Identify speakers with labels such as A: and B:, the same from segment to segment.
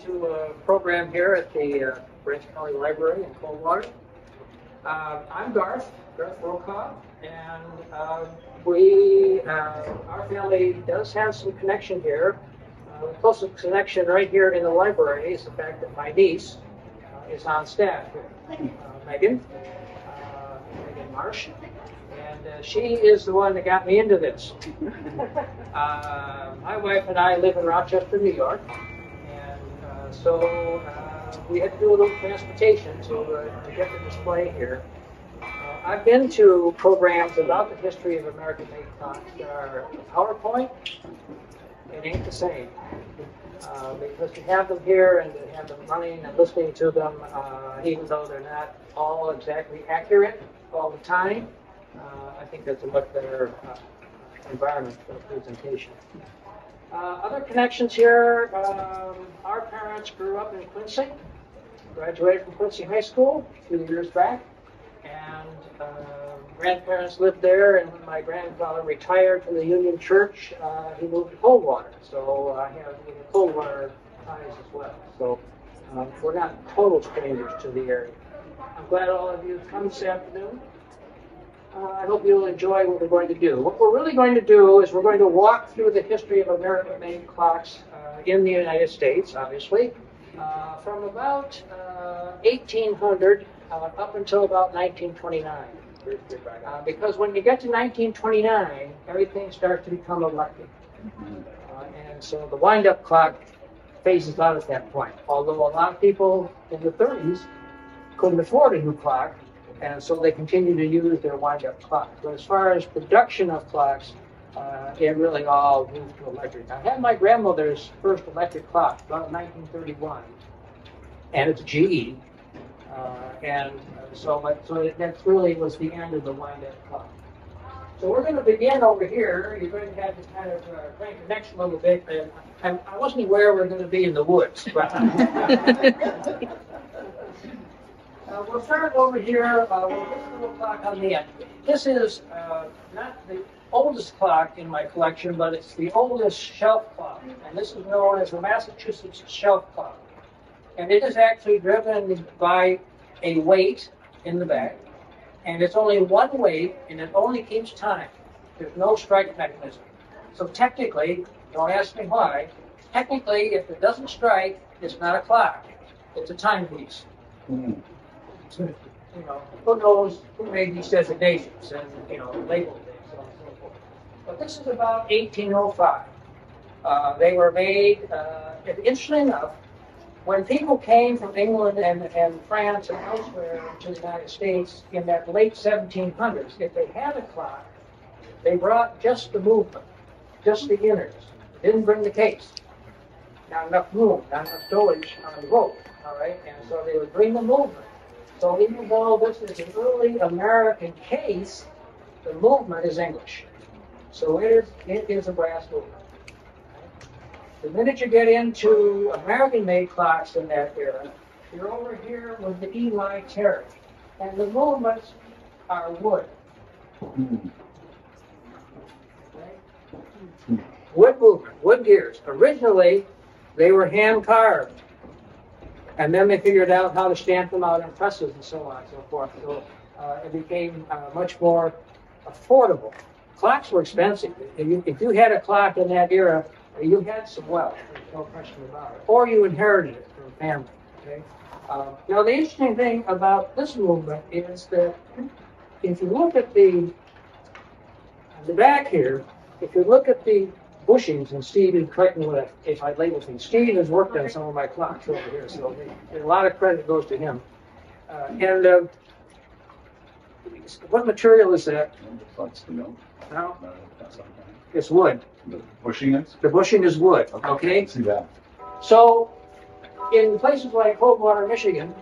A: to a program here at the Branch County Library in Coldwater. I'm Garth Brokaw, and our family does have some connection here. The closest connection right here in the library is the fact that my niece is on staff here, Megan Marsh, and she is the one that got me into this. My wife and I live in Rochester, New York, and so we had to do a little transportation to get the display here. I've been to programs about the history of American-made clocks that are PowerPoint. It ain't the same. Because to have them here and to have them running and listening to them, even though they're not all exactly accurate all the time, I think that's a much better environment for the presentation. Other connections here, our parents grew up in Quincy, graduated from Quincy High School a few years back, and grandparents lived there, and when my grandfather retired from the Union Church, he moved to Coldwater. So I have Coldwater ties as well. So we're not total strangers to the area. I'm glad all of you have come this afternoon. I hope you'll enjoy what we're going to do. What we're really going to do is we're going to walk through the history of American-made clocks in the United States, obviously, from about 1800 up until about 1929. Because when you get to 1929, everything starts to become electric. And so the wind-up clock phases out at that point. Although a lot of people in the 30s couldn't afford a new clock, and so they continue to use their wind-up clock. But as far as production of clocks, it really all moved to electric. I had my grandmother's first electric clock about 1931, and it's a GE. So that really was the end of the wind-up clock. So we're going to begin over here. You're going to have to kind of crank the next a little bit. And I wasn't aware we were going to be in the woods. But we'll start over here with this little clock on the end. This is not the oldest clock in my collection, but it's the oldest shelf clock. And this is known as the Massachusetts shelf clock. And it is actually driven by a weight in the back, and it's only one weight, and it only keeps time. There's no strike mechanism. So technically, don't ask me why, technically, if it doesn't strike, it's not a clock. It's a timepiece. So, who knows who made these designations and, labeled things and so on and so forth. But this is about 1805. They were made, interestingly enough, when people came from England and France and elsewhere to the United States in that late 1700s, if they had a clock, they brought just the movement, just the innards. They didn't bring the case. Not enough room, not enough storage on the boat, all right? And so they would bring the movement. So even though this is an early American case, the movement is English. So it is a brass movement. The minute you get into American-made clocks in that era, you're over here with the Eli Terry, and the movements are wood. Okay? Wood movement, wood gears. Originally, they were hand-carved, and then they figured out how to stamp them out in presses and so on and so forth. So it became much more affordable. Clocks were expensive. If you had a clock in that era, you had some wealth, there's no question about it. Or you inherited it from a family. Okay? Now, the interesting thing about this movement is that if you look at the back here, if you look at the bushings, and Steve is correct me if I label things. Steve has worked on some of my clocks over here, so a lot of credit goes to him. What material is that? No? It's wood.
B: The bushing is?
A: The bushing is wood, okay?
B: I see that.
A: So, in places like Coldwater, Michigan,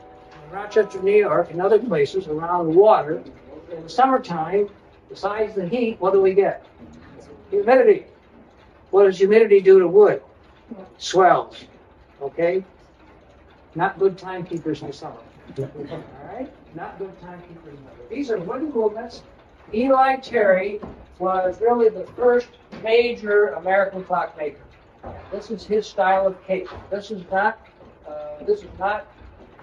A: Rochester, New York, and other places around water, in the summertime, besides the heat, what do we get? Humidity. What does humidity do to wood? Swells, okay? Not good timekeepers in the summer. All right? Not good timekeepers in the summer. These are wooden movements. Eli Terry was really the first major American clockmaker. This is his style of case. This is not this is not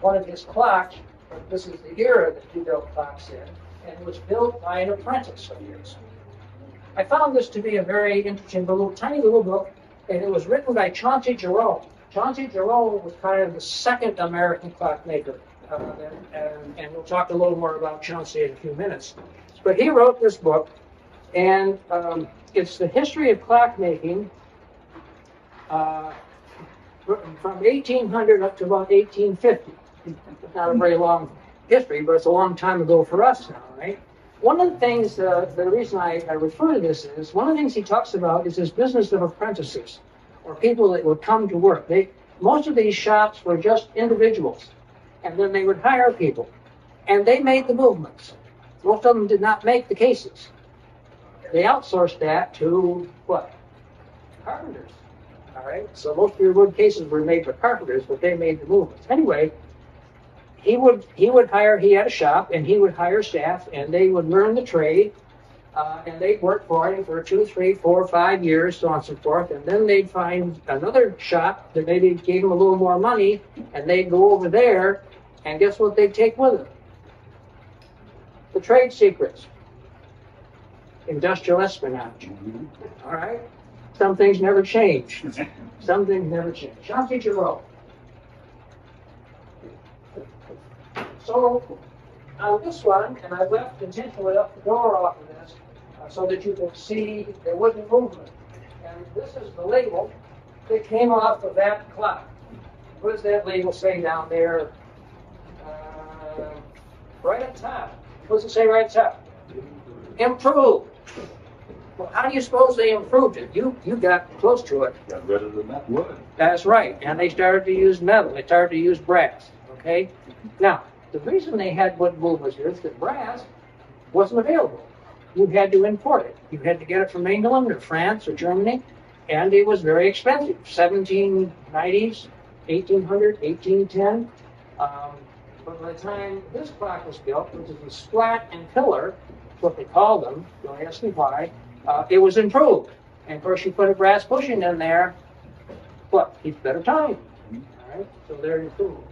A: one of his clocks, but this is the era that he built clocks in, and it was built by an apprentice of his. I found this to be a very interesting tiny little book, and it was written by Chauncey Jerome. Chauncey Jerome was kind of the second American clockmaker, and we'll talk a little more about Chauncey in a few minutes. But he wrote this book, and it's the history of clockmaking from 1800 up to about 1850. Not a very long history, but it's a long time ago for us now, right? One of the things, the reason I refer to this is, one of the things he talks about is this business of apprentices, or people that would come to work. Most of these shops were just individuals, and then they would hire people, and they made the movements. Most of them did not make the cases. They outsourced that to, what? Carpenters. All right? So most of your wood cases were made for carpenters, but they made the movements. Anyway, he would hire, he had a shop, and he would hire staff, and they would learn the trade, and they'd work for him for 2, 3, 4, 5 years, so on and so forth, and then they'd find another shop that maybe gave them a little more money, and they'd go over there, and guess what they'd take with them? The trade secrets. Industrial espionage. All right? Some things never change. Some things never change. Chauncey Jerome. So, on this one, and I left intentionally up the door off of this so that you can see there wasn't movement. And this is the label that came off of that clock. What does that label say down there? Right at the top. What does it say right at the top? Improved. Well, how do you suppose they improved it? You got close to it.
B: Got rid of the wood.
A: That's right. And they started to use metal. They started to use brass. Okay? Now, the reason they had wood movements here is that brass wasn't available. You had to import it. You had to get it from England or France or Germany, and it was very expensive. 1790s, 1800, 1810. But by the time this clock was built, which is a slat and pillar, that's what they called them, don't ask me why, it was improved. And of course, you put a brass bushing in there, what? Keeps better time. All right? So they're improved.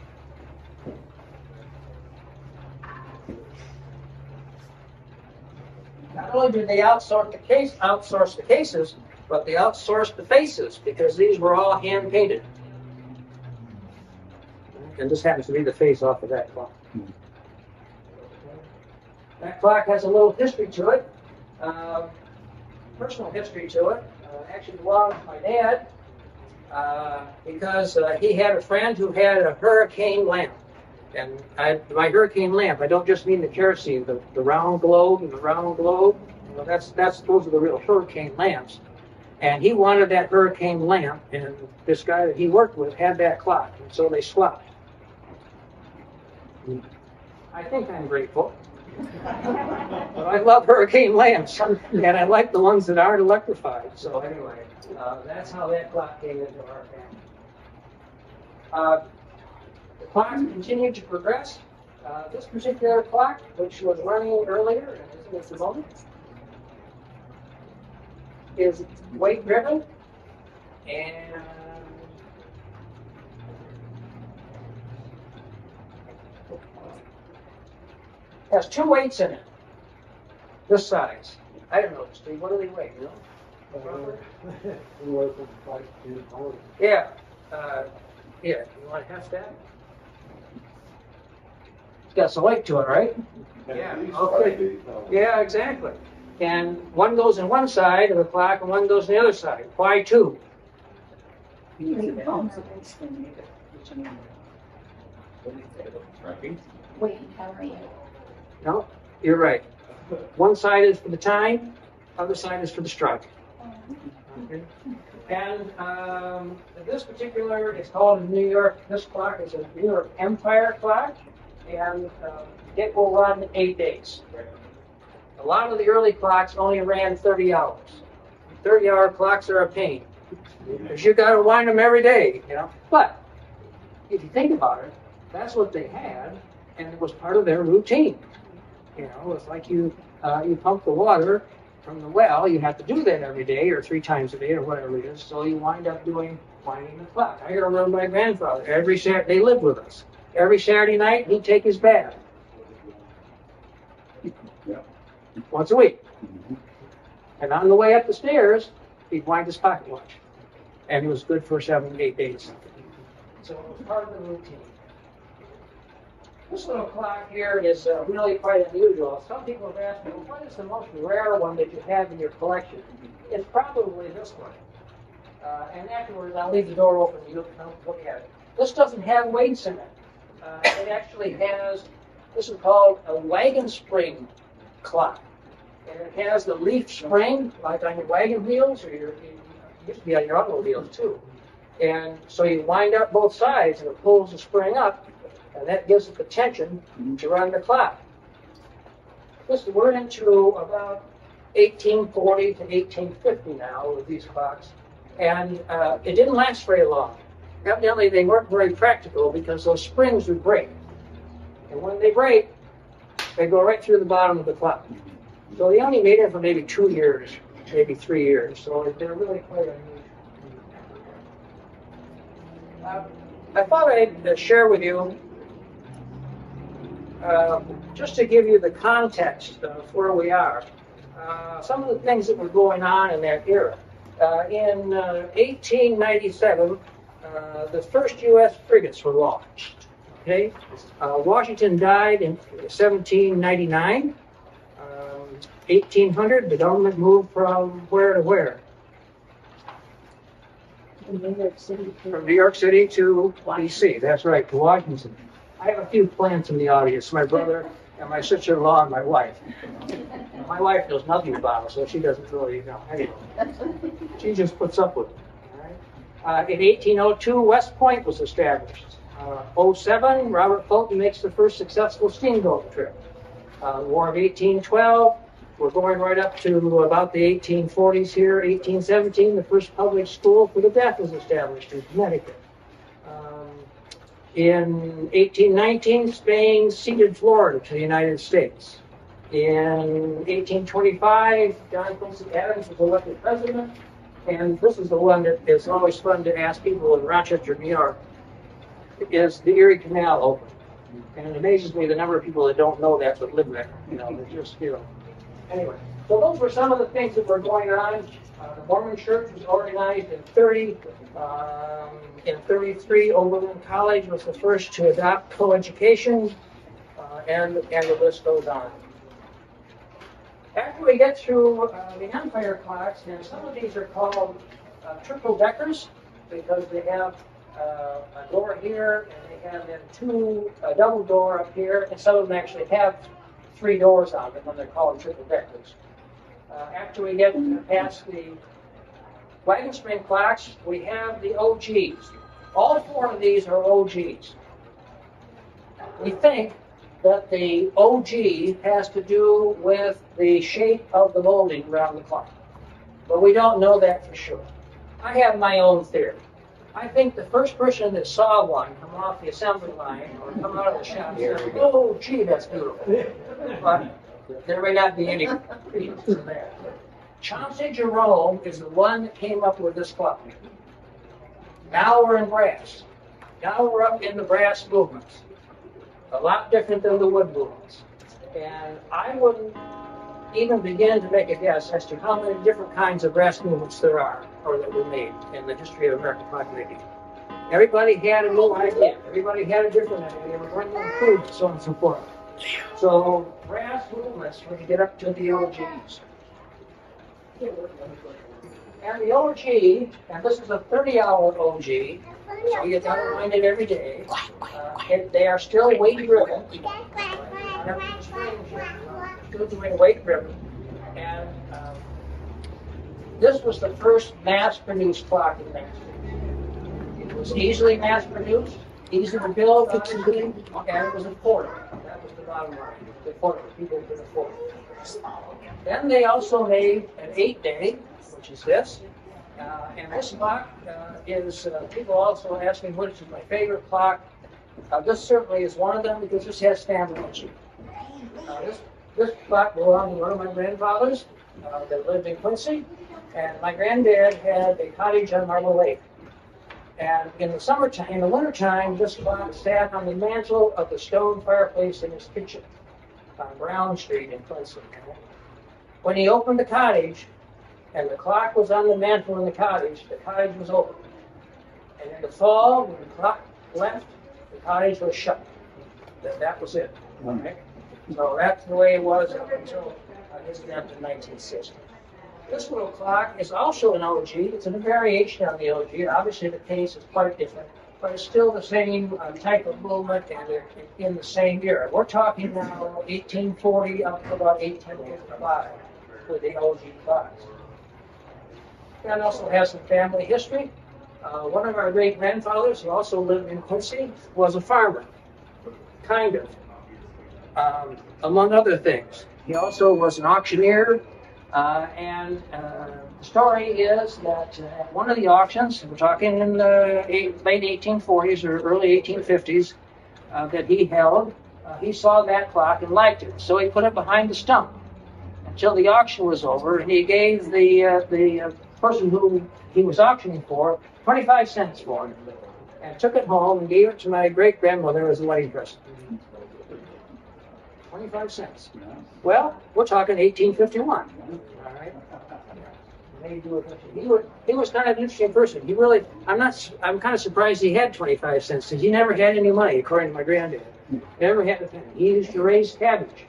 A: Not only did they outsource the cases, but they outsourced the faces, because these were all hand painted. And this happens to be the face off of that clock. That clock has a little history to it, personal history to it. Actually belonged to my dad, because he had a friend who had a hurricane lamp. And by hurricane lamp, I don't just mean the kerosene, the round globe and the round globe. You know, those are the real hurricane lamps. And he wanted that hurricane lamp, and this guy that he worked with had that clock, and so they swapped. I think I'm grateful. But I love hurricane lamps, and I like the ones that aren't electrified. So anyway, that's how that clock came into our family. The clocks continued to progress. This particular clock, which was running earlier and isn't at the moment, is weight driven, and has 2 weights in it. This size. I don't know, Steve. What do they weigh? You know? Yeah. Yeah. You want to have that? It's got some weight to it, right? Yeah. Okay. Yeah, exactly. And one goes in one side of the clock, and one goes in the other side. Why 2?
C: Wait, how are you?
A: No, you're right. One side is for the time, other side is for the strike. Okay. And this particular, it's called in New York, this clock is a New York Empire clock, and it will run 8 days. A lot of the early clocks only ran 30 hours. 30-hour clocks are a pain, because you got to wind them every day, you know. But if you think about it, that's what they had, and it was part of their routine. You know, it's like you pump the water, from the well. You have to do that every day or 3 times a day or whatever it is. So you wind up winding the clock. I remember my grandfather, every Saturday, they lived with us. Every Saturday night, he'd take his bath. Once a week. And on the way up the stairs, he'd wind his pocket watch. And it was good for 7 to 8 days. So it was part of the routine. This little clock here is really quite unusual. Some people have asked me, well, what is the most rare one that you have in your collection? It's probably this one. And afterwards, I'll leave the door open and you can look at it. This doesn't have weights in it. It actually has, this is called a wagon spring clock. And it has the leaf spring, like on your wagon wheels, or it used to be on your automobiles too. And so you wind up both sides and it pulls the spring up, and that gives it the tension to run the clock. We're into about 1840 to 1850 now with these clocks, and it didn't last very long. Evidently, they weren't very practical because those springs would break. And when they break, they go right through the bottom of the clock. So they only made it for maybe 2 years, maybe 3 years. So they're really quite unusual. I thought I'd share with you, just to give you the context of where we are, some of the things that were going on in that era. In 1897, the first U.S. frigates were launched. Okay, Washington died in 1799. 1800, the government moved from where to where?
B: From New York City.
A: From New York City to D.C. That's right, to Washington. I have a few plants in the audience, my brother and my sister-in-law and my wife. My wife knows nothing about it, so she doesn't really know. Anyway, she just puts up with it. All right? In 1802, West Point was established. 07, Robert Fulton makes the first successful steamboat trip. War of 1812, we're going right up to about the 1840s here. 1817, the first public school for the deaf was established in Connecticut. In 1819, Spain ceded Florida to the United States. In 1825, John Quincy Adams was elected president. And this is the one that is always fun to ask people in Rochester, New York. Is the Erie Canal open? And it amazes me the number of people that don't know that but live there. You know, they're just, you know. Anyway, so those were some of the things that were going on. The Mormon Church was organized in 30. In 33, Oberlin College was the first to adopt co-education, and the list goes on. After we get through the Empire clocks, and some of these are called triple deckers because they have a door here, and they have then a double door up here, and some of them actually have 3 doors on them, and they're called triple deckers. After we get past the wagon spring clocks, we have the OGs. All 4 of these are OGs. We think that the OG has to do with the shape of the molding around the clock, but we don't know that for sure. I have my own theory. I think the first person that saw one come off the assembly line or come out of the shop said, "Oh, gee, that's beautiful." But there may not be any credence to that. Chauncey Jerome is the one that came up with this clock. Now we're in brass. Now we're up in the brass movements. A lot different than the wood movements. And I wouldn't even begin to make a guess as to how many different kinds of brass movements there are, or that were made in the history of American clock making. Everybody had a new idea. Everybody had a different idea. They were bringing food, so on and so forth. So brass movements when you get up to the OGs. And the OG, and this is a 30-hour OG, so you got to wind it every day. They are still weight driven. Still doing weight driven. And this was the first mass-produced clock in Mexico. It was easily mass-produced, easy to build, obviously, and it was affordable. That was the bottom line. It was affordable. People could afford it. Then they also made an 8-day, which is this. And this clock is, people also ask me which is my favorite clock. This certainly is one of them because this has family history. This clock belonged to one of my grandfathers. that lived in Quincy, and my granddad had a cottage on Marble Lake. And in the summertime, in the wintertime, this clock sat on the mantle of the stone fireplace in his kitchen on Brown Street in Quincy. When he opened the cottage, and the clock was on the mantle in the cottage was open. And in the fall, when the clock left, the cottage was shut. That was it. Okay? So that's the way it was up until his death in 1960. This little clock is also an OG. It's a variation on the OG. Obviously, the case is quite different, but it's still the same type of movement and in the same era. We're talking now 1840 up to about 1855 with the OG clocks. And also has some family history. One of our great grandfathers, who also lived in Quincy, was a farmer, kind of, among other things. He also was an auctioneer. And the story is that at one of the auctions, we're talking in the late 1840s or early 1850s, that he held, he saw that clock and liked it. So he put it behind the stump until the auction was over, and he gave the person who he was auctioning for 25 cents for it, and took it home and gave it to my great-grandmother as a wedding present. 25 cents. Well, we're talking 1851. All right. He was kind of an interesting person. He really, I'm kind of surprised he had 25 cents because he never had any money, according to my granddad. Never had a penny. He used to raise cabbage.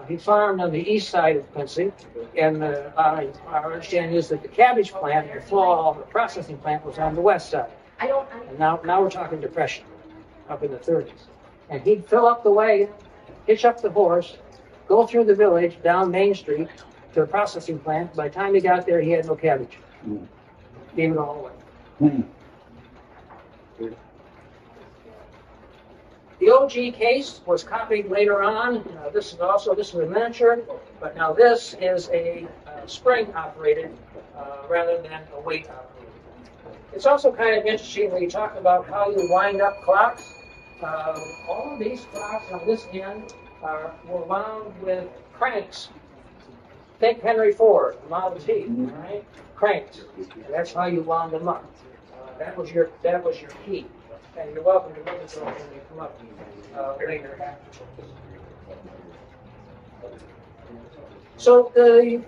A: He farmed on the east side of Quincy, and our understanding is that the cabbage plant, the fall, the processing plant, was on the west side. And now we're talking Depression, up in the 30s. And he'd fill up the wagon, hitch up the horse, go through the village, down Main Street to the processing plant. By the time he got there, he had no cabbage. Gave it all away. The OG case was copied later on. This is a miniature, but now this is a spring operated rather than a weight operated. It's also kind of interesting when you talk about how you wind up clocks. All of these clocks on this end were wound with cranks. Think Henry Ford, Model T, right? Cranks. That's how you wound them up. That was your key. And you're welcome to look at those when you come up later. So the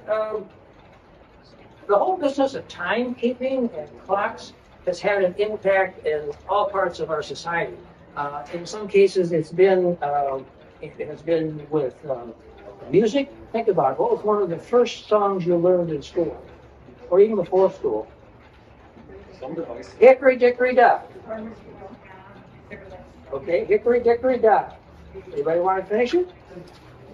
A: whole business of timekeeping and clocks has had an impact in all parts of our society. In some cases, it has been with music. Think about it. What was one of the first songs you learned in school, or even before school? Hickory Dickory Dock. Okay, Hickory Dickory Dock. Anybody want to finish it?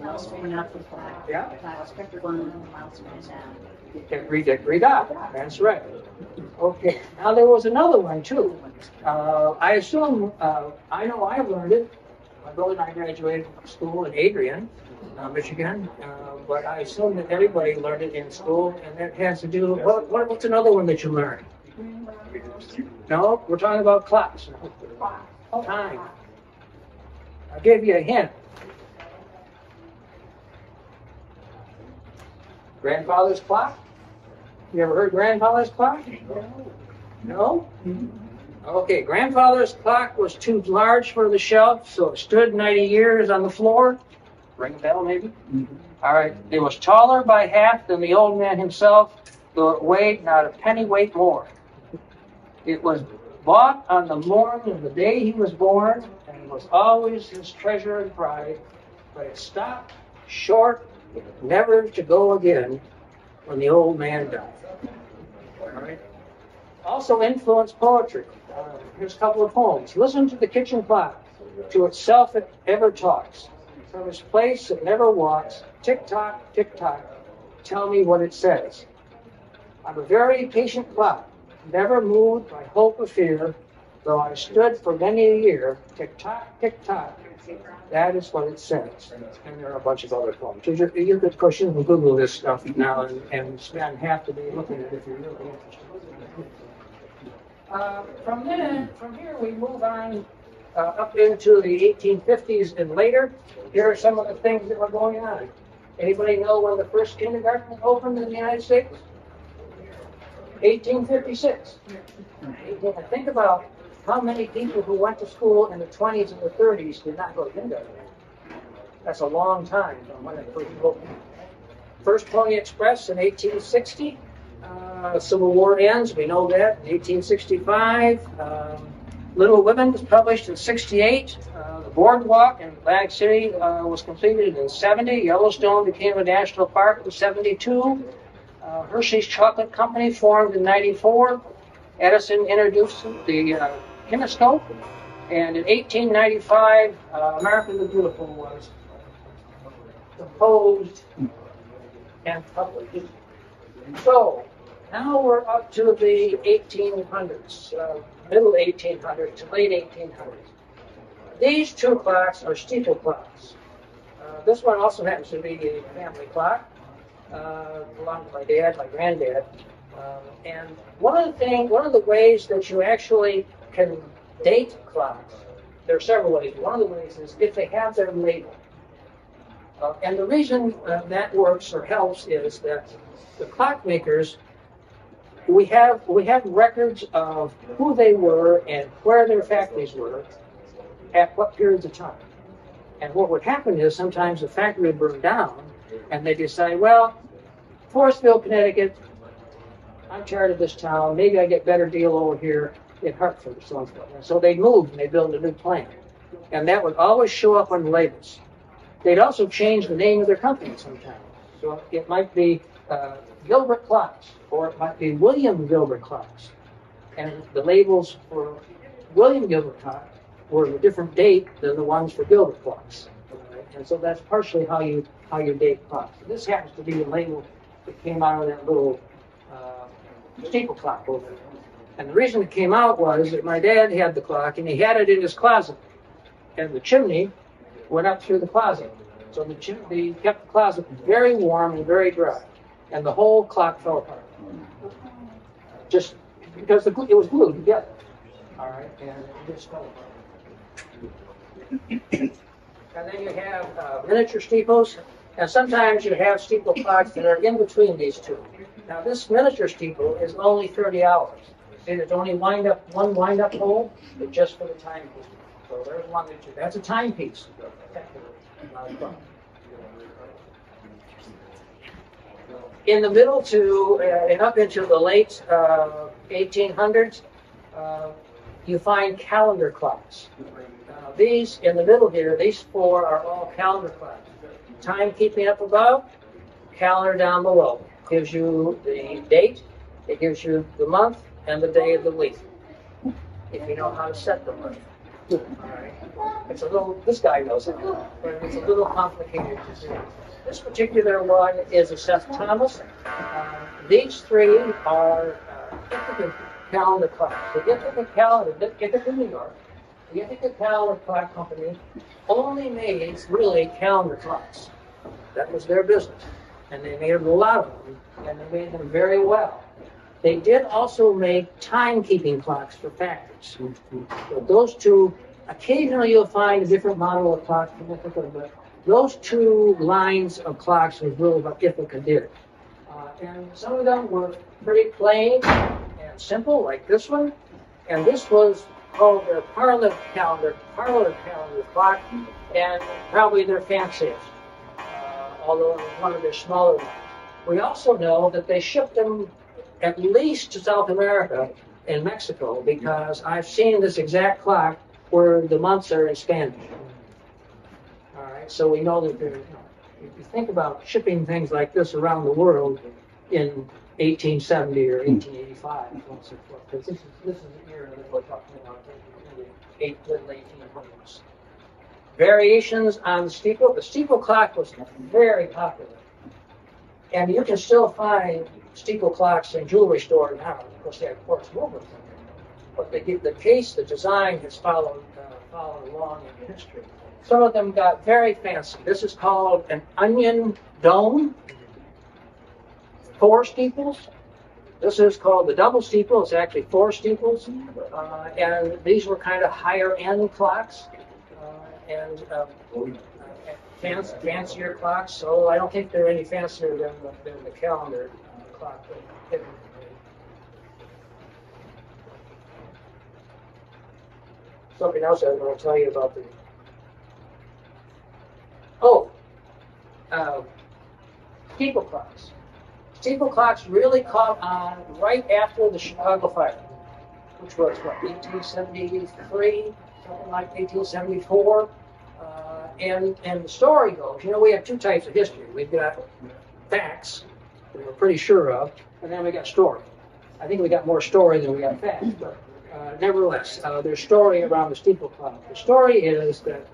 B: Mouse ran up the flag.
A: Yeah.
B: Clouds kept going and the mouse ran down.
A: Hickory Dickory Dock. That's right. Okay. Now there was another one too. I assume I know I learned it. My brother and I graduated from school in Adrian, Michigan, but I assume that everybody learned it in school, and that has to do. What's another one that you learned? No, we're talking about clocks. Time. I'll give you a hint. Grandfather's clock? You ever heard grandfather's clock? No? Okay, grandfather's clock was too large for the shelf, so it stood 90 years on the floor. Ring a bell, maybe? All right. It was taller by half than the old man himself, though it weighed not a pennyweight more. It was bought on the morning of the day he was born, and was always his treasure and pride, but it stopped short, never to go again, when the old man died. All right. Also influenced poetry. Here's a couple of poems. Listen to the kitchen clock, to itself it ever talks. From its place it never walks. Tick-tock, tick-tock, tell me what it says. I'm a very patient clock, never moved by hope or fear, though I stood for many a year. Tick-tock, tick-tock, that is what it says. And there are a bunch of other poems. You could, of course, you can Google this stuff now and spend half the day looking at it if you're really interested. From here we move on up into the 1850s and later. Here are some of the things that were going on. Anybody know when the first kindergarten opened in the United States? 1856. And think about how many people who went to school in the 20s and the 30s did not go to kindergarten. That's a long time from when it first opened. First Pony Express in 1860. Civil War ends, we know that, in 1865. Little Women was published in 68. The Boardwalk in Atlantic City was completed in 70. Yellowstone became a national park in 72. Hershey's Chocolate Company formed in 94. Edison introduced the kinescope. And in 1895, America the Beautiful was composed and published. So, now we're up to the 1800s, middle 1800s to late 1800s. These two clocks are steeple clocks. This one also happens to be a family clock, belonged to my dad, my granddad. And one of the ways that you actually can date clocks, there are several ways. One of the ways is if they have their label. And the reason that works or helps is that the clockmakers, we have records of who they were and where their factories were at what periods of time. And what would happen is sometimes the factory would burn down and they decide, well, Forestville, Connecticut, I'm tired of this town, maybe I get a better deal over here in Hartford or so on. And so they moved and they built a new plant. And that would always show up on the labels. They'd also change the name of their company sometimes. So it might be Gilbert Clocks, or it might be William Gilbert Clocks. And the labels for William Gilbert Clocks were a different date than the ones for Gilbert Clocks. And so that's partially how you date clocks. This happens to be a label that came out of that little steeple clock over there. And the reason it came out was that my dad had the clock and he had it in his closet. And the chimney went up through the closet. So the chimney kept the closet very warm and very dry. And the whole clock fell apart. Just because it was glued together. All right, and it just fell apart. And then you have miniature steeples. And sometimes you have steeple clocks that are in between these two. Now this miniature steeple is only 30 hours. See, there's only one wind-up hole, but just for the timepiece. So there's one that that's a timepiece. In the middle to and up into the late 1800s, you find calendar clocks. These in the middle here, these four are all calendar clocks. Timekeeping up above, calendar down below. Gives you the date, it gives you the month, and the day of the week. If you know how to set the month. All right. It's a little, this guy knows it, but it's a little complicated to see. This particular one is a Seth Thomas. These three are Ithaca calendar clocks. The Ithaca, New York, the Ithaca Calendar Clock Company only made really calendar clocks. That was their business. And they made a lot of them, and they made them very well. They did also make timekeeping clocks for factories. So those two, occasionally you'll find a different model of clock from Ithaca, but those two lines of clocks was really what Ithaca did. And some of them were pretty plain and simple, like this one. And this was called their parlor calendar clock, and probably their fanciest, although it was one of their smaller ones. We also know that they shipped them at least to South America and Mexico, because I've seen this exact clock where the months are in Spanish. All right, so we know that if you think about shipping things like this around the world in 1870 or 1885, and so forth, because this is the era that we're talking about, in the late 1800s. Variations on the steeple. The steeple clock was very popular. And you can still find steeple clocks in jewelry stores now. Of course, they have quartz movement. But the case, the design has followed along in history. Some of them got very fancy. This is called an onion dome. 4 steeples. This is called the double steeple. It's actually 4 steeples. And these were kind of higher end clocks. fancier clocks, so I don't think they're any fancier than the calendar clock. Something else I was going to tell you about steeple clocks. Steeple clocks really caught on right after the Chicago fire, which was what, 1873, something like 1874. And the story goes, you know, we have two types of history. We've got facts that we're pretty sure of, and then we got story. I think we got more story than we got facts, but nevertheless, there's story around the steeple clock. The story is that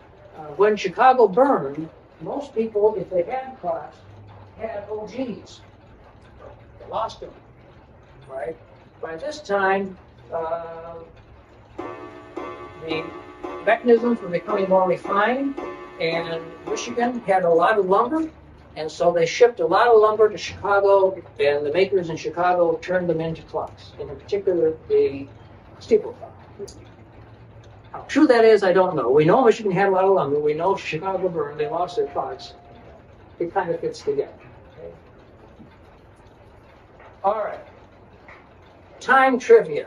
A: when Chicago burned, most people, if they had clocks, had OGs. They lost them, right? By this time, the mechanisms were becoming more refined, and Michigan had a lot of lumber, and so they shipped a lot of lumber to Chicago, and the makers in Chicago turned them into clocks, and in particular the steeple clock. How true that is, I don't know. We know Michigan had a lot of lumber. We know Chicago burned. They lost their clocks. It kind of fits together. Okay? All right. Time trivia.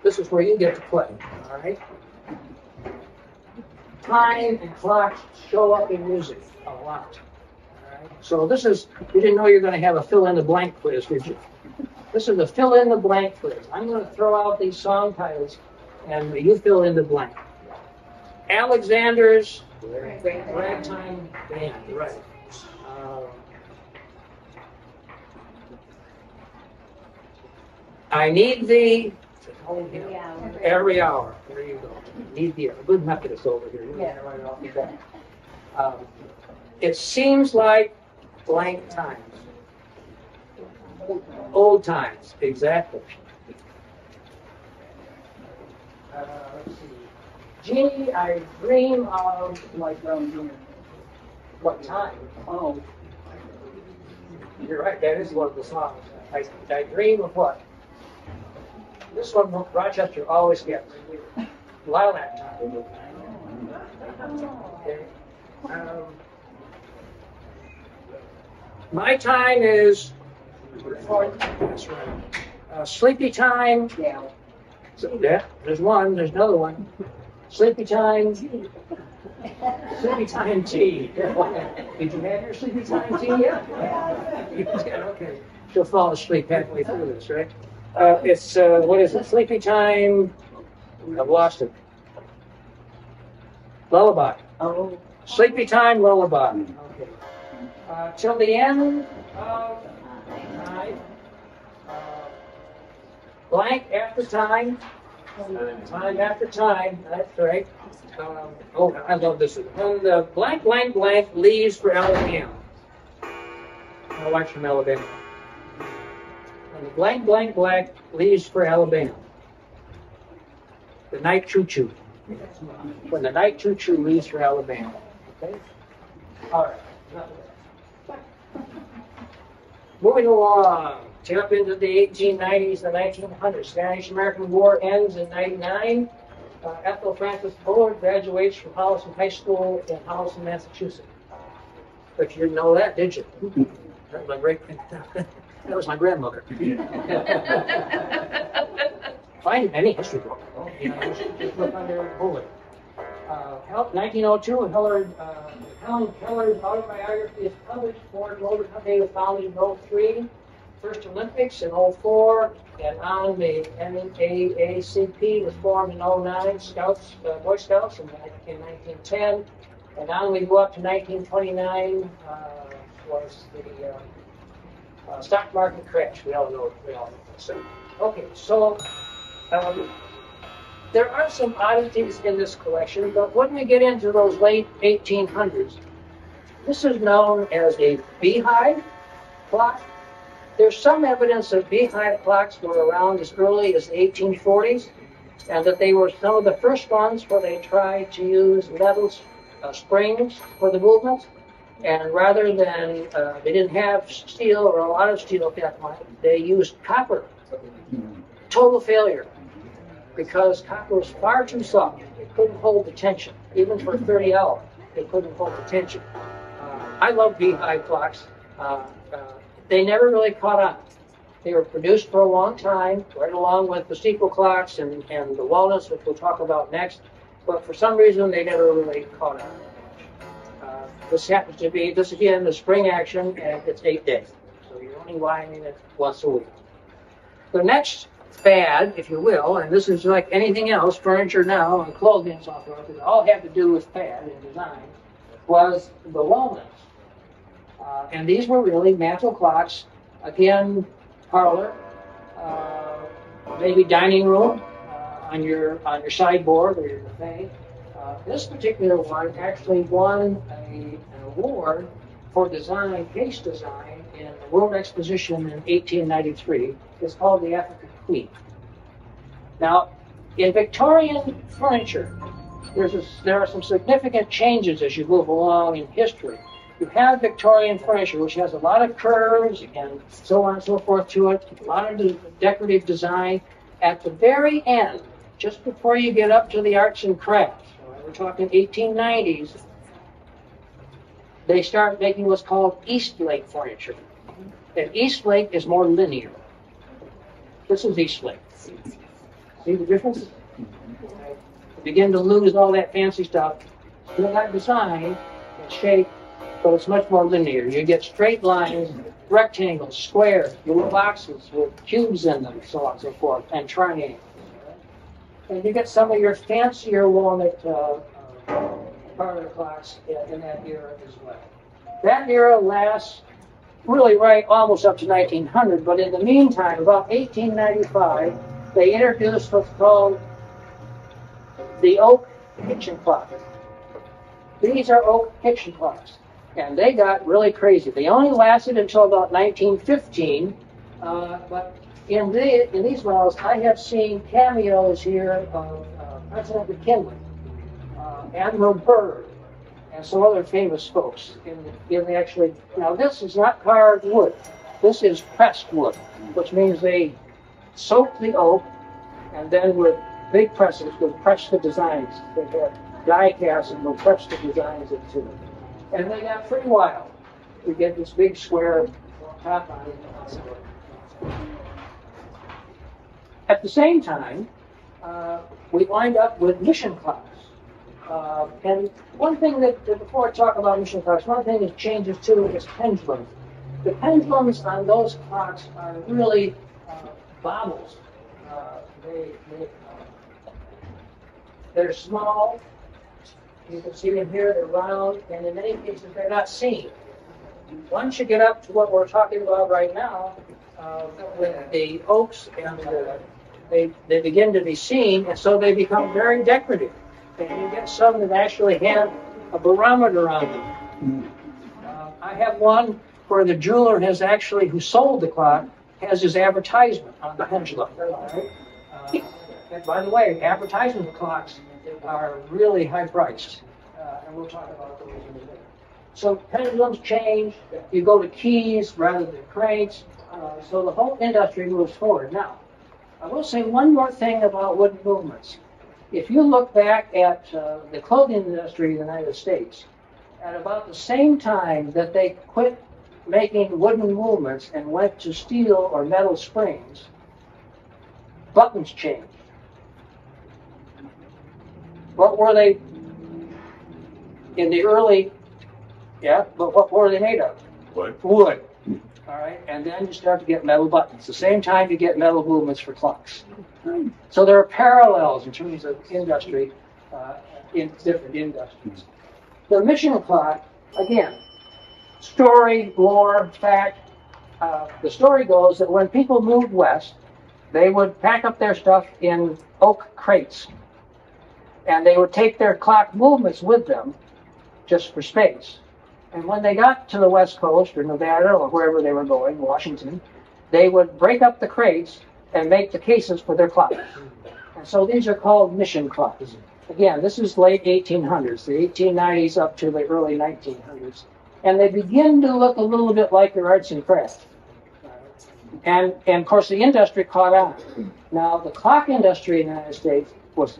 A: This is where you get to play. All right. Time and clocks show up in music a lot. All right. So this is, you didn't know you were going to have a fill-in-the-blank quiz, did you? This is a fill-in-the-blank quiz. I'm going to throw out these song titles, and you fill in the blank. Alexander's Ragtime Band, right. I Need Thee every hour. There you go. Need Thee. A good Methodist over here. Yeah. Right off the bat. It seems like blank times. Old times, exactly. Let's see. Gee, I dream of like what time? Oh, you're right. That is one of the songs. I dream of what? This one, Rochester always gets. Lilac time. Okay. My time is. That's right. Sleepy time. Yeah. So, yeah. There's one. There's another one. Sleepy time. Sleepy time tea. Did you have your sleepy time tea yet? Yeah. Okay. She'll fall asleep halfway through this, right? It's what is it? Sleepy time. I've lost it. Lullaby. Oh. Sleepy time lullaby. Okay. Till the end of time. Blank after time. Time after time. That's right. Oh, I love this one. When the blank, blank, blank leaves for Alabama. My wife's from Alabama. When the blank, blank, blank leaves for Alabama. The night choo-choo. When the night choo-choo leaves for Alabama. Okay? All right. Moving along. Jump into the 1890s, the 1900s. Spanish-American War ends in 99. Ethel Frances Bullard graduates from Holliston High School in Holliston, Massachusetts. But you didn't know that, did you? That was my great. That was my grandmother. Find any history book. You know, just look under Bullard. 1902, Helen Keller's autobiography is published. Ford Motor Company was founded in 03. First Olympics in 04, and on the NAACP was formed in 09, Scouts, Boy Scouts in 1910, and on we go up to 1929 was the stock market crash. We all know this. Okay, so there are some oddities in this collection, but when we get into those late 1800s, this is known as a beehive clock. There's some evidence that beehive clocks were around as early as the 1840s, and that they were some of the first ones where they tried to use metal springs for the movement. And rather than, they didn't have steel or a lot of steel at that point, they used copper. Total failure, because copper was far too soft. It couldn't hold the tension, even for 30 hours. they couldn't hold attention. I love beehive clocks. They never really caught on. They were produced for a long time, right along with the steeple clocks and the walnuts, which we'll talk about next. But for some reason, they never really caught on. This happens to be, this again, the spring action, and it's 8 days. So you're only winding it once a week. The next fad, if you will, and this is like anything else, furniture now and clothing and so forth, it all had to do with fad and design, was the walnuts. And these were really mantle clocks, again, parlor, maybe dining room, on your sideboard or your buffet. This particular one actually won an award for design, case design, in the World Exposition in 1893. It's called the African Queen. Now, in Victorian furniture, there are some significant changes as you move along in history. You have Victorian furniture, which has a lot of curves and so on and so forth to it, a lot of decorative design. At the very end, just before you get up to the arts and crafts, we're talking 1890s, they start making what's called Eastlake furniture. And Eastlake is more linear. This is Eastlake. See the difference? You begin to lose all that fancy stuff. Still got design and shape, but it's much more linear. You get straight lines, rectangles, squares, little boxes with cubes in them, so on and so forth, and triangles. And you get some of your fancier walnut parlor clocks in that era as well. That era lasts really right almost up to 1900, but in the meantime, about 1895, they introduced what's called the oak kitchen clock. These are oak kitchen clocks, and they got really crazy. They only lasted until about 1915, but in these models, I have seen cameos here of President McKinley, Admiral Byrd, and some other famous folks in the actually. Now, this is not carved wood. This is pressed wood, which means they soak the oak and then with big presses will press the designs. They have die cast and will press the designs into it. And they got pretty wild. We get this big square top on it. At the same time, we wind up with mission clocks. And one thing that, before I talk about mission clocks, one thing that changes too is pendulums. The pendulums on those clocks are really baubles. They're small. You can see them here, they're round, and in many cases they're not seen. Once you get up to what we're talking about right now, with the oaks and they begin to be seen, and so they become very decorative. And you get some that actually have a barometer on them. I have one where the jeweler has actually, who sold the clock, has his advertisement on the pendulum. And by the way, advertisement clocks are really high priced, and we'll talk about those in a minute. So pendulums change. You go to keys rather than cranes. So the whole industry moves forward. Now, I will say one more thing about wooden movements. If you look back at the clothing industry in the United States, at about the same time that they quit making wooden movements and went to steel or metal springs, buttons changed. What were they in the early, but what were they made of? Wood. All right, and then you start to get metal buttons. The same time you get metal movements for clocks. So there are parallels in terms of industry in different industries. The mission clock, again, story, lore, fact. The story goes that when people moved west, they would pack up their stuff in oak crates. And they would take their clock movements with them just for space. And when they got to the West Coast or Nevada or wherever they were going, Washington, they would break up the crates and make the cases for their clocks. And so these are called mission clocks. Again, this is late 1800s, the 1890s up to the early 1900s. And they begin to look a little bit like your arts and crafts. And of course, the industry caught on. Now, the clock industry in the United States was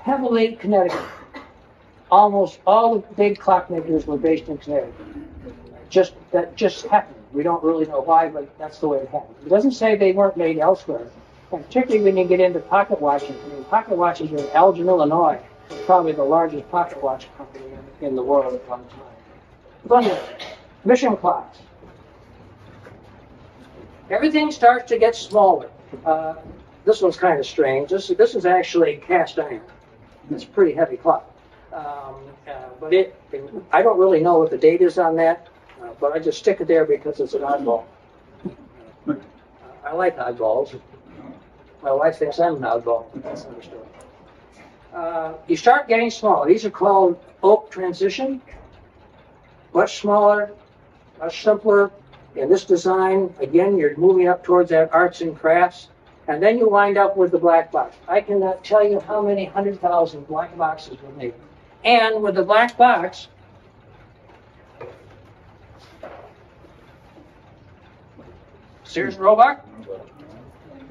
A: heavily Connecticut. almost all the big clockmakers were based in Connecticut. That just happened. We don't really know why, but that's the way it happened. It doesn't say they weren't made elsewhere. And particularly when you get into pocket watches, I mean, pocket watches in Elgin, Illinois, was probably the largest pocket watch company in the world at one time. Thunder, mission clocks. Everything starts to get smaller. This one's kind of strange. This is actually cast iron. It's a pretty heavy clock. But I don't really know what the date is on that, but I just stick it there because it's an oddball. I like oddballs. My wife thinks I'm an oddball. That's another story. You start getting smaller. These are called oak transition. Much smaller, much simpler. In this design, again, you're moving up towards that arts and crafts. And then you wind up with the black box. I cannot tell you how many 100,000 black boxes were made. And with the black box, Sears Roebuck,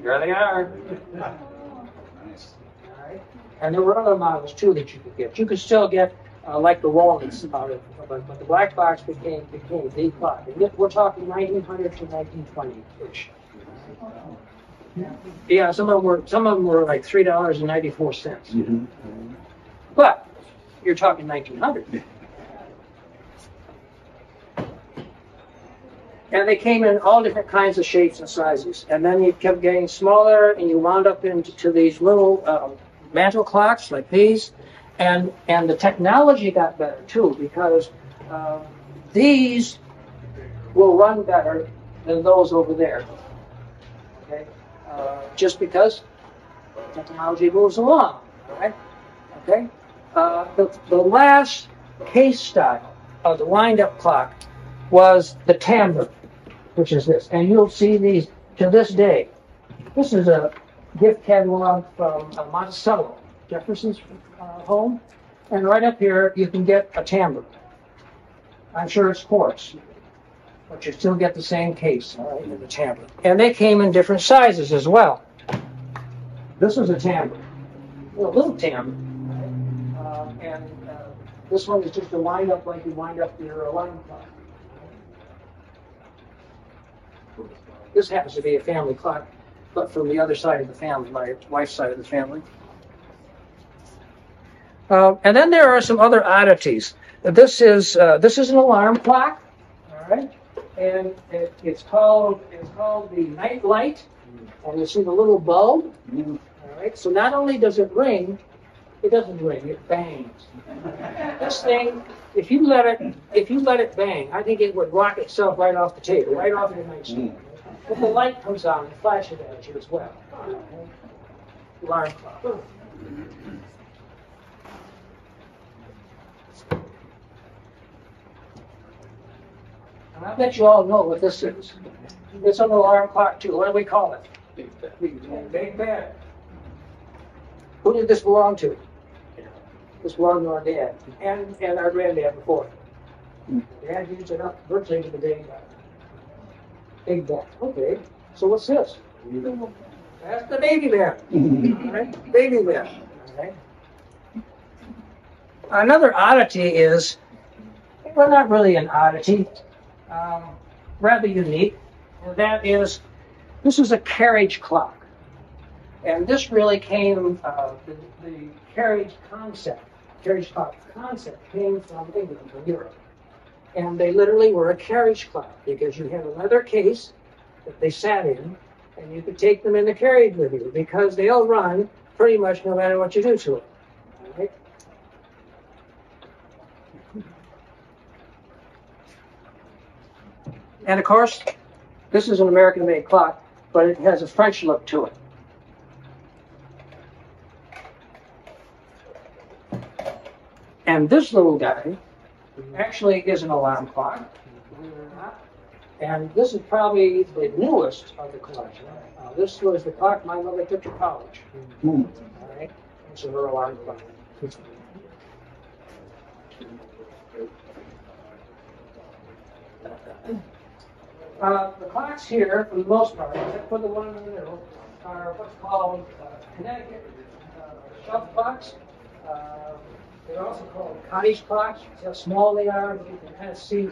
A: here they are.
C: Nice.
A: All right. And there were other models too that you could get. You could still get like the walnuts out of, but the black box became the clock. And we're talking 1900 to 1920-ish. Yeah, some of them were like $3.94.
C: Mm-hmm.
A: But you're talking 1900. And they came in all different kinds of shapes and sizes. And then you kept getting smaller, and you wound up into these little mantle clocks like these. And the technology got better too, because these will run better than those over there. Okay, just because technology moves along. Right? Okay. The last case style of the wind-up clock was the timbre, which is this, and you'll see these to this day. This is a gift catalog from Monticello, Jefferson's home, and right up here you can get a timbre. I'm sure it's quartz, but you still get the same case, all right, in the timbre. And they came in different sizes as well. This is a timbre, a little timbre, right? And this one is just a wind up like you wind up your alarm clock. This happens to be a family clock, but from the other side of the family, my wife's side of the family. And then there are some other oddities. This is an alarm clock, all right, and it's called the night light, and you see the little bulb, all right. So not only does it ring, it doesn't ring; it bangs. This thing, if you let it bang, I think it would rock itself right off the table, right off your nightstand. But the light comes on and flashes at you as well. Okay. Alarm clock. And I bet you all know what this is. It's an alarm clock too. What do we call it?
C: Big bet.
A: Big Ben. Who did this belong to? This belonged to our dad and our granddad before. Dad used it up virtually to the day. Big Ben. Okay. So what's this? That's the baby bear. All right? Baby bear. All right. Another oddity is, well, not really an oddity, rather unique, and that is, this is a carriage clock. And this really came, the carriage clock concept came from England, from Europe. And they literally were a carriage clock because you had a leather case that they sat in, and you could take them in the carriage with you because they'll run pretty much no matter what you do to it. All right? And of course, this is an American-made clock, but it has a French look to it. And this little guy actually is an alarm clock, believe it or not. And this is probably the newest of the collection. This was the clock my mother took to college. All right, this is her alarm clock. The clocks here, for the most part, except for the one in the middle, are what's called Connecticut shelf clocks. They're also called cottage clocks. See how small they are? You can kind of see.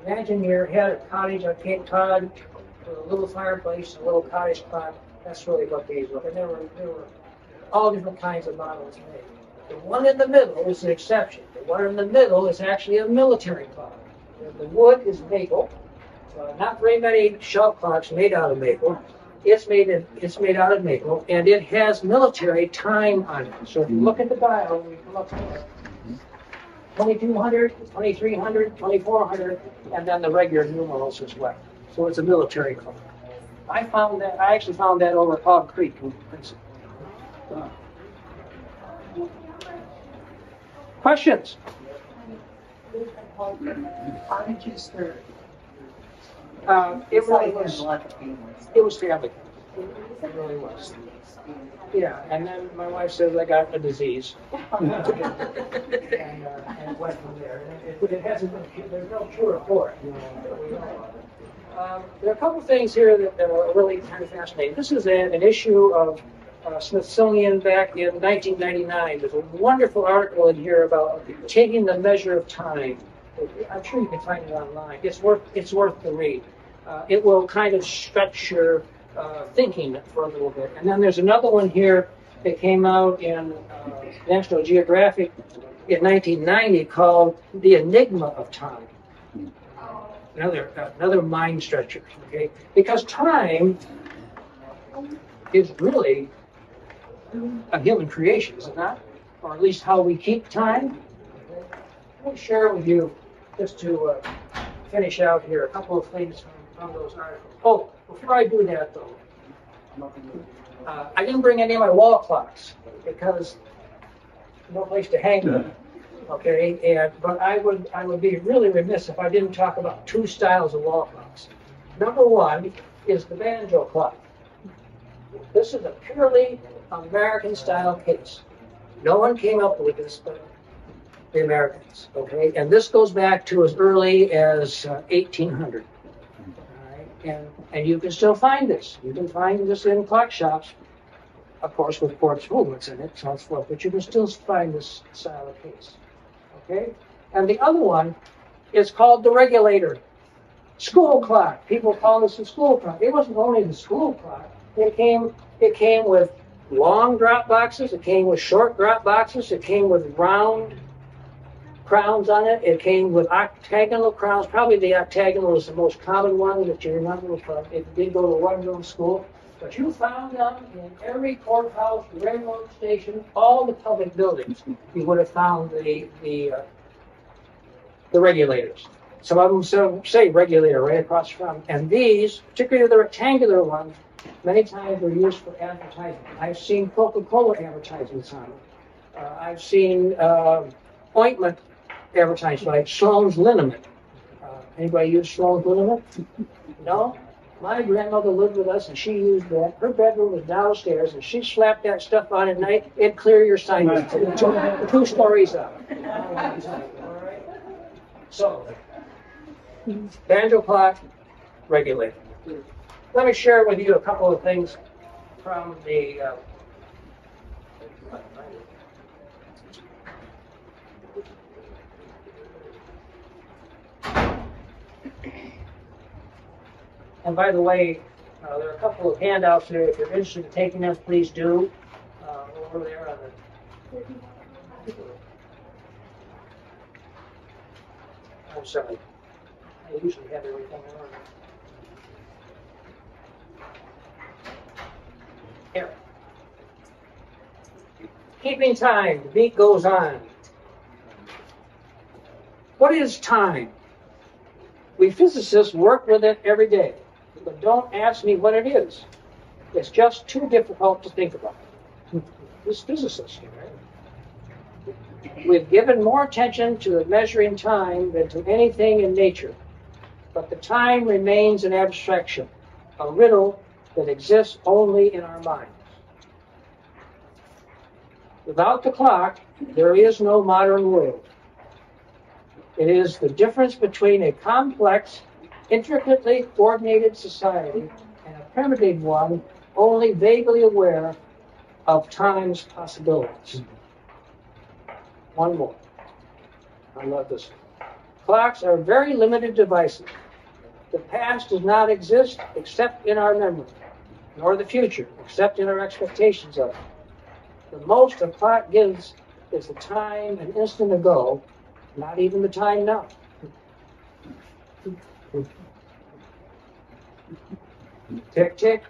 A: Imagine you had a cottage on Cape Cod with a little fireplace, a little cottage clock. That's really what these were. And there were all different kinds of models made. The one in the middle is an exception. The one in the middle is actually a military clock. The wood is maple. Not very many shelf clocks made out of maple. It's made out of maple, and it has military time on it. So if you look at the dial, you can look at it. 2200, 2300, 2400, and then the regular numerals as well. So it's a military clock. I actually found that over Hog Creek in Princeton. Questions?
B: How did you start?
A: It was family. It really was. Yeah, and then my wife says I got a disease, and it went from there. It hasn't been, there's no cure for it. That we know of. There are a couple things here that are really kind of fascinating. This is an issue of Smithsonian back in 1999. There's a wonderful article in here about taking the measure of time. I'm sure you can find it online. It's worth the read. It will kind of stretch your thinking for a little bit. And then there's another one here that came out in National Geographic in 1990 called "The Enigma of Time." Another mind stretcher. Okay, because time is really a human creation, is it not? Or at least how we keep time. Let me share with you, just to finish out here, a couple of things from those articles. Oh, before I do that, though, I didn't bring any of my wall clocks because no place to hang them. Okay, but I would be really remiss if I didn't talk about two styles of wall clocks. Number one is the banjo clock. This is a purely American style case. No one came up with this but the Americans. Okay, and this goes back to as early as 1800. And you can still find this. You can find this in clock shops, of course, with quartz movements in it, so it's fluff, but you can still find this style of case. Okay? And the other one is called the regulator. School clock. People call this a school clock. It wasn't only the school clock. It came with long drop boxes. It came with short drop boxes. It came with round crowns on it. It came with octagonal crowns. Probably the octagonal is the most common one that you remember from if you did go to a one-room school. But you found them in every courthouse, railroad station, all the public buildings. You would have found the regulators. Some of them say regulator right across from. And these, particularly the rectangular ones, many times were used for advertising. I've seen Coca-Cola advertisements on it. I've seen ointment advertised like Sloan's liniment. Anybody use Sloan's liniment? No? My grandmother lived with us and she used that. Her bedroom was downstairs and she slapped that stuff on at night. It'd clear your sinus. Two stories up. All right. So, banjo clock, regulator. Let me share with you a couple of things from the and by the way, there are a couple of handouts here. If you're interested in taking them, please do. Over there on the... I'm sorry. I usually have everything in order. Here. Keeping time. The beat goes on. What is time? We physicists work with it every day. But don't ask me what it is. It's just too difficult to think about. This physicist, right? We've given more attention to measuring time than to anything in nature. But the time remains an abstraction, a riddle that exists only in our minds. Without the clock, there is no modern world. It is the difference between a complex, intricately coordinated society and a primitive one only vaguely aware of time's possibilities. One more. I love this. Clocks are very limited devices. The past does not exist except in our memory, nor the future except in our expectations of it. The most a clock gives is the time an instant ago, not even the time now. Tick, tick.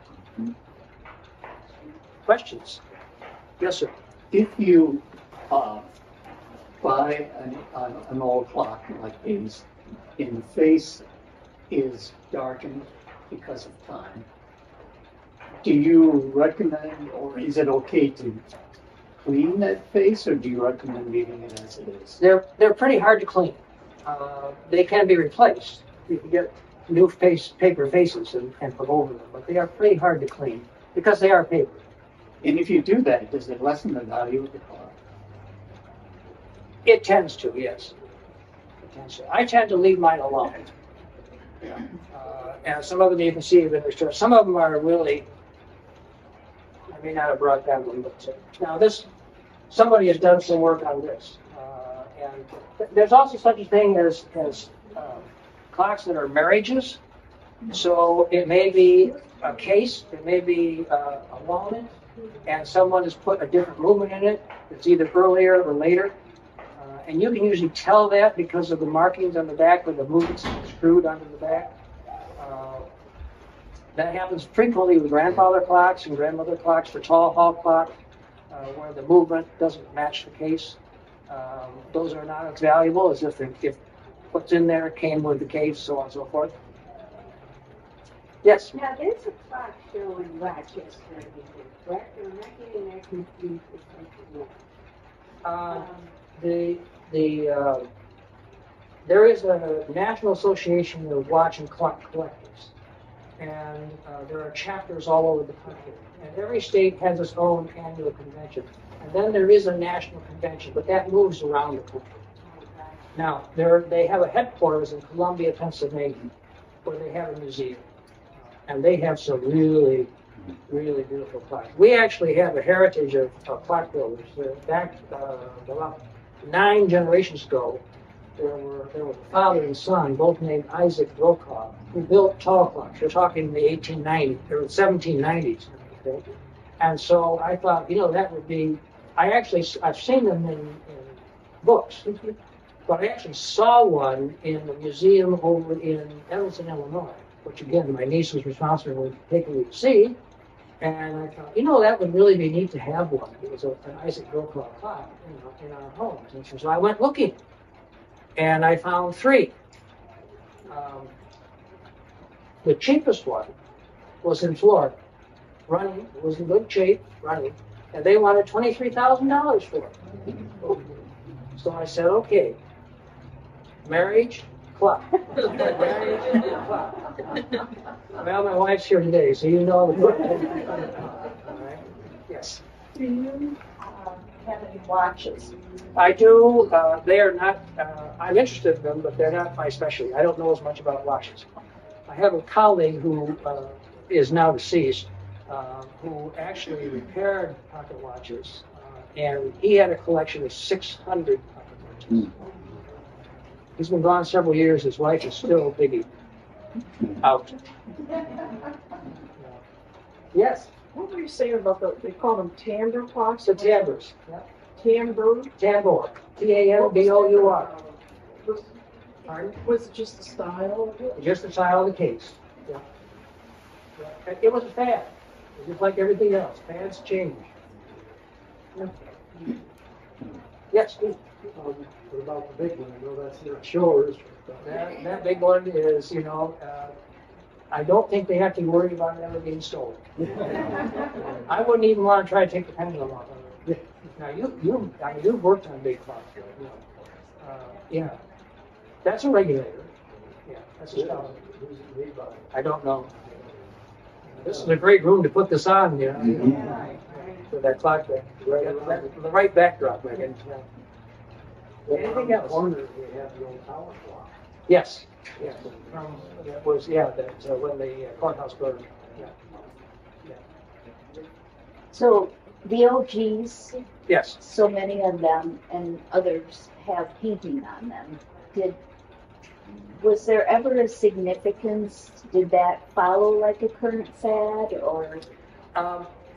A: Questions? Yes, sir.
B: If you buy an old clock like these, and the face is darkened because of time, do you recommend, or is it okay to clean that face, or do you recommend leaving it as it is?
A: They're pretty hard to clean. They can be replaced. You can get new paper faces and put over them, but they are pretty hard to clean because they are paper.
B: And if you do that, does it lessen the value of the clock?
A: It tends to, yes. It tends to. I tend to leave mine alone. And some of them you can see in the store. Some of them are really, I may not have brought that one, but now this, somebody has done some work on this. And there's also such a thing as clocks that are marriages. So it may be a case, it may be a walnut, and someone has put a different movement in it. It's either earlier or later. And you can usually tell that because of the markings on the back where the movement's screwed onto the back. That happens frequently with grandfather clocks and grandmother clocks for tall hall clock, where the movement doesn't match the case. Those are not as valuable as if what's in there came with the case, so on and so forth. Yes?
D: Now, there's a clock show in Rochester, correct? Am I getting that confused with something else?
A: There is a National Association of Watch and Clock Collectors, and there are chapters all over the country. And every state has its own annual convention. And then there is a national convention, but that moves around the country. Now, they have a headquarters in Columbia, Pennsylvania, where they have a museum. And they have some really, really beautiful clocks. We actually have a heritage of clock builders. Back about 9 generations ago, there was a father and son, both named Isaac Brokaw, who built tall clocks. We're talking in the 1890s, or 1790s. Okay? And so I thought, that would be, I've seen them in books, but I actually saw one in the museum over in Evanston, Illinois, which again, my niece was responsible for taking me to see. And I thought, that would really be neat to have one. It was an Isaac Brokaw clock, in our homes. And so I went looking, and I found 3. The cheapest one was in Florida, running. It was in good shape, running, and they wanted $23,000 for it. So I said, okay, marriage, clock. Marriage, clock. Well, my wife's here today, so you know the clock. All right. Yes.
D: Do you have any watches?
A: I do. They are not, I'm interested in them, but they're not my specialty. I don't know as much about watches. I have a colleague who is now deceased, who actually repaired pocket watches, and he had a collection of 600 pocket watches. He's been gone several years. His wife is still biggie. Out. Yes.
E: What were you saying about they call them timbre clocks?
A: The timbres. Yeah.
E: Timbre?
A: Tambor. Tambour. Pardon?
E: Was it just the style of it?
A: Just the style of the case. Yeah. Yeah. It was a fad. It was just like everything else. Fads change. Yeah. Yes, Steve.
F: What about the big one? I know that's not yours.
A: That big one is, I don't think they have to worry about it ever being stolen. I wouldn't even want to try to take the pendulum off of it. Now, you've worked on big clocks. Yeah. That's a regulator. Yeah, that's a style.
F: Who's it made by?
A: I don't know. This is a great room to put this on, for that clock there. The right backdrop, I guess. Anything else?
F: Corner, we have the old tower clock.
A: Yes. Yes. That was when the courthouse burned. Yeah.
D: So The OGs,
A: Yes.
D: so many of them, and others have painting on them. Was there ever a significance? Did that follow like a current fad, or?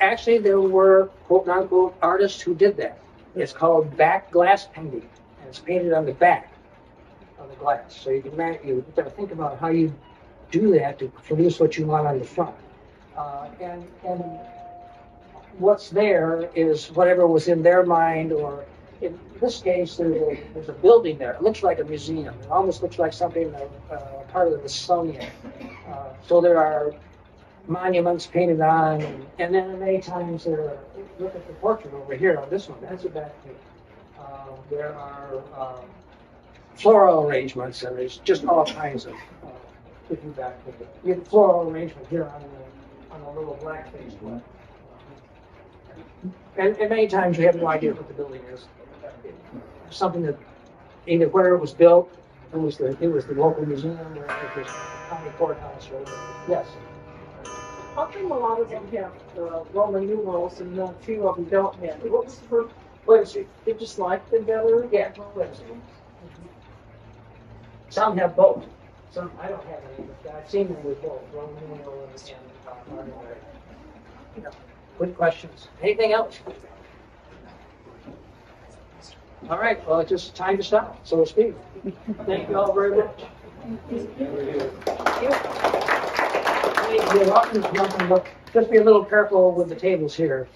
A: Actually, there were quote unquote artists who did that. It's called back glass painting, and it's painted on the back of the glass. So you got to think about how you do that to produce what you want on the front. And what's there is whatever was in their mind, or in this case, there's a building there. It looks like a museum. It almost looks like something part of the Smithsonian. So there are monuments painted on, and then many times look at the portrait over here on this one. That's a back paint. There are floral arrangements, and there's just all kinds of different back paint. You have floral arrangement here on the little black face one. And many times you have no idea what the building is. Something that either where it was built, it was the local museum, or it was the county courthouse, or yes.
E: How come a lot of them have Roman numerals and a few of them don't have? What was the first?
A: Well,
E: They just liked them better?
A: yeah. Some have both. Some I don't have any, but I've seen them with both Roman numeral and ordinary. You know, good questions. Anything else? All right. Well, it's just time to stop, so to speak. Thank you all very much. You're welcome to come and look. Just be a little careful with the tables here.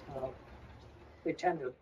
A: They tend to